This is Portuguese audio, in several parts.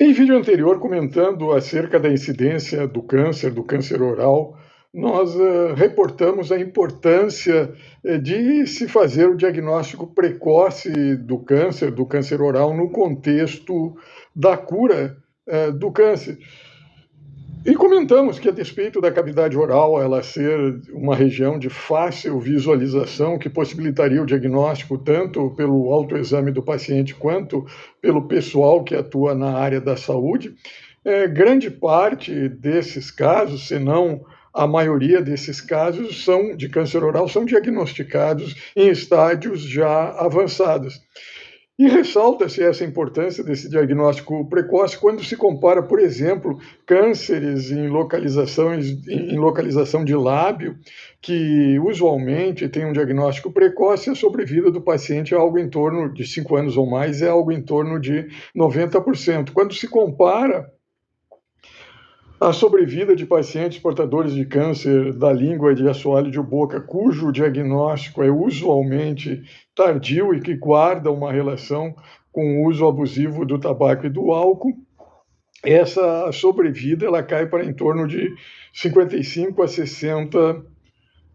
Em vídeo anterior, comentando acerca da incidência do câncer oral, nós reportamos a importância de se fazer o diagnóstico precoce do câncer oral, no contexto da cura do câncer. E comentamos que, a despeito da cavidade oral ela ser uma região de fácil visualização, que possibilitaria o diagnóstico tanto pelo autoexame do paciente quanto pelo pessoal que atua na área da saúde, grande parte desses casos, se não a maioria desses casos de câncer oral, são diagnosticados em estádios já avançados. E ressalta-se essa importância desse diagnóstico precoce quando se compara, por exemplo, cânceres em localização de lábio, que usualmente tem um diagnóstico precoce, e a sobrevida do paciente é algo em torno de 5 anos ou mais, é algo em torno de 90%. Quando se compara a sobrevida de pacientes portadores de câncer da língua e de assoalho de boca, cujo diagnóstico é usualmente tardio e que guarda uma relação com o uso abusivo do tabaco e do álcool, essa sobrevida ela cai para em torno de 55% a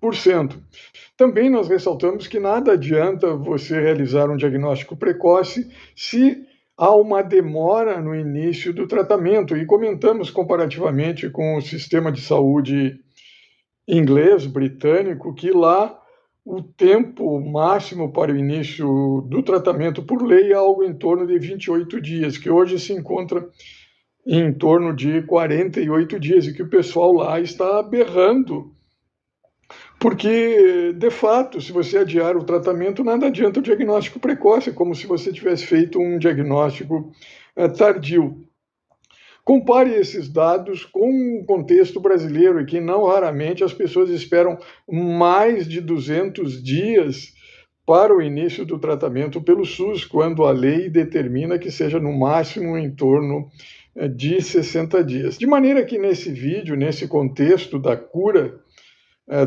60%. Também nós ressaltamos que nada adianta você realizar um diagnóstico precoce se há uma demora no início do tratamento, e comentamos comparativamente com o sistema de saúde inglês, britânico, que lá o tempo máximo para o início do tratamento por lei é algo em torno de 28 dias, que hoje se encontra em torno de 48 dias, e que o pessoal lá está berrando, porque, de fato, se você adiar o tratamento, nada adianta o diagnóstico precoce, é como se você tivesse feito um diagnóstico tardio. Compare esses dados com o contexto brasileiro, em que não raramente as pessoas esperam mais de 200 dias para o início do tratamento pelo SUS, quando a lei determina que seja no máximo em torno de 60 dias. De maneira que nesse vídeo, nesse contexto da cura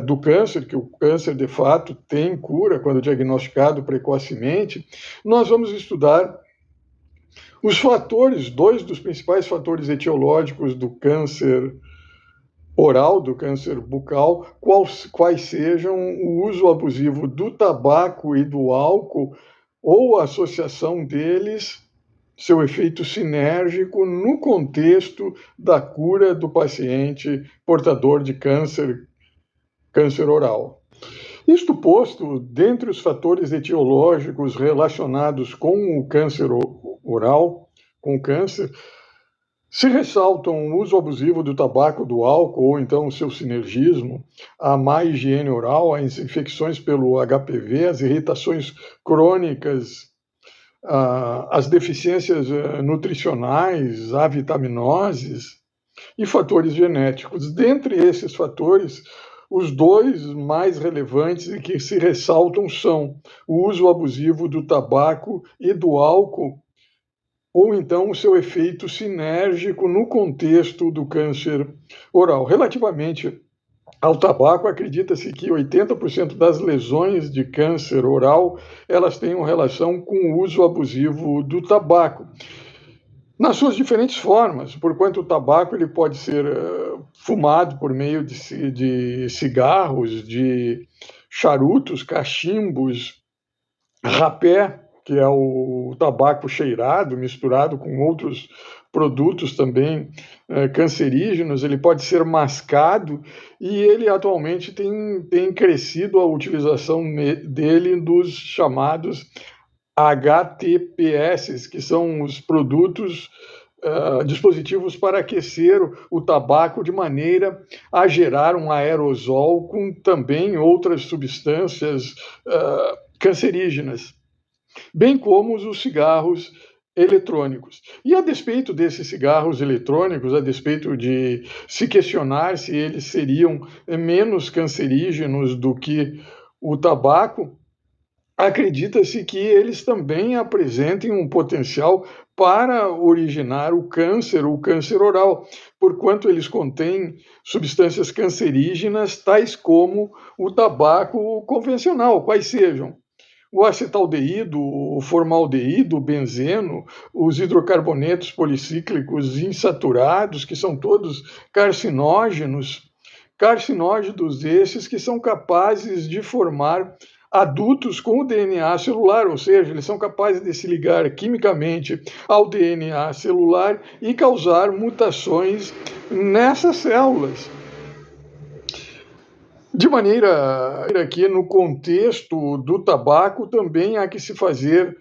do câncer, que o câncer de fato tem cura quando diagnosticado precocemente, nós vamos estudar os fatores, dois dos principais fatores etiológicos do câncer oral, do câncer bucal, quais sejam o uso abusivo do tabaco e do álcool, ou a associação deles, seu efeito sinérgico no contexto da cura do paciente portador de câncer oral. Isto posto, dentre os fatores etiológicos relacionados com o câncer oral, com o câncer, se ressaltam o uso abusivo do tabaco, do álcool, ou então o seu sinergismo, a má higiene oral, as infecções pelo HPV, as irritações crônicas, as deficiências nutricionais, avitaminoses e fatores genéticos. Dentre esses fatores, os dois mais relevantes e que se ressaltam são o uso abusivo do tabaco e do álcool, ou então o seu efeito sinérgico no contexto do câncer oral. Relativamente ao tabaco, acredita-se que 80% das lesões de câncer oral elas tenham relação com o uso abusivo do tabaco, nas suas diferentes formas, porquanto o tabaco ele pode ser fumado por meio de cigarros, de charutos, cachimbos, rapé, que é o tabaco cheirado, misturado com outros produtos também cancerígenos, ele pode ser mascado, e ele atualmente tem crescido a utilização dele dos chamados HTPS, que são os produtos, dispositivos para aquecer o tabaco de maneira a gerar um aerosol com também outras substâncias cancerígenas, bem como os cigarros eletrônicos. E a despeito desses cigarros eletrônicos, a despeito de se questionar se eles seriam menos cancerígenos do que o tabaco, acredita-se que eles também apresentem um potencial para originar o câncer oral, porquanto eles contêm substâncias cancerígenas, tais como o tabaco convencional, quais sejam o acetaldeído, o formaldeído, o benzeno, os hidrocarbonetos policíclicos insaturados, que são todos carcinógenos, carcinógenos esses que são capazes de formar adultos com o DNA celular, ou seja, eles são capazes de se ligar quimicamente ao DNA celular e causar mutações nessas células. De maneira que, no contexto do tabaco, também há que se fazer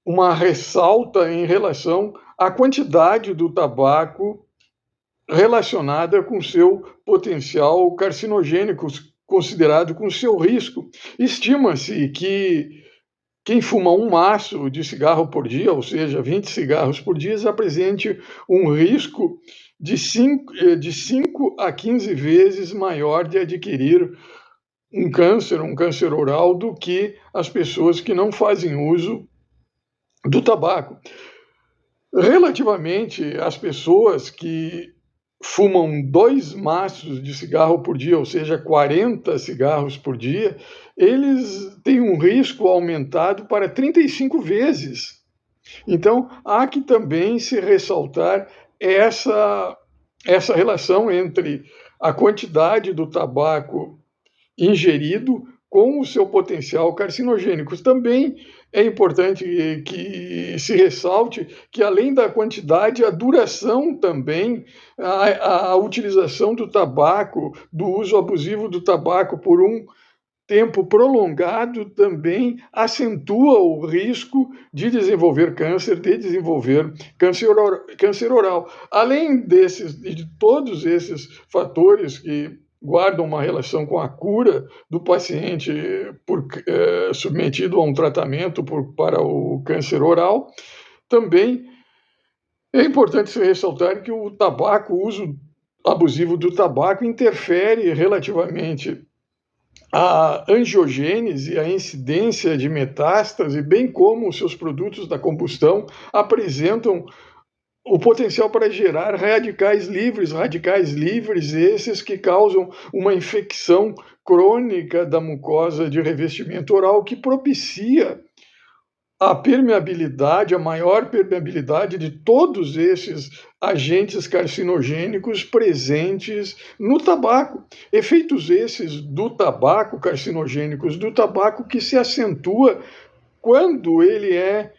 uma ressalta em relação à quantidade do tabaco relacionada com seu potencial carcinogênico, considerado com seu risco. Estima-se que quem fuma um maço de cigarro por dia, ou seja, 20 cigarros por dia, apresente um risco de 5 a 15 vezes maior de adquirir um câncer oral, do que as pessoas que não fazem uso do tabaco. Relativamente às pessoas que fumam 2 maços de cigarro por dia, ou seja, 40 cigarros por dia, eles têm um risco aumentado para 35 vezes. Então, há que também se ressaltar essa relação entre a quantidade do tabaco ingerido com o seu potencial carcinogênico. Também é importante que se ressalte que, além da quantidade, a duração também, a utilização do tabaco, do uso abusivo do tabaco por um tempo prolongado, também acentua o risco de desenvolver câncer, câncer oral. Além de todos esses fatores que guardam uma relação com a cura do paciente submetido a um tratamento para o câncer oral, também é importante se ressaltar que o uso abusivo do tabaco interfere relativamente à angiogênese, à incidência de metástase, bem como os seus produtos da combustão apresentam o potencial para gerar radicais livres esses que causam uma infecção crônica da mucosa de revestimento oral, que propicia a maior permeabilidade de todos esses agentes carcinogênicos presentes no tabaco. Efeitos esses do tabaco, carcinogênicos do tabaco, que se acentua quando ele é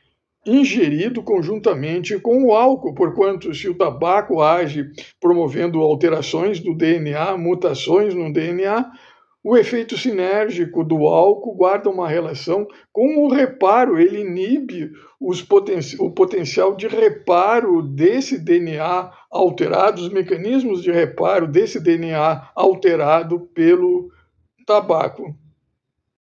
ingerido conjuntamente com o álcool, porquanto, se o tabaco age promovendo alterações do DNA, mutações no DNA, o efeito sinérgico do álcool guarda uma relação com o reparo, ele inibe o potencial de reparo desse DNA alterado, os mecanismos de reparo desse DNA alterado pelo tabaco.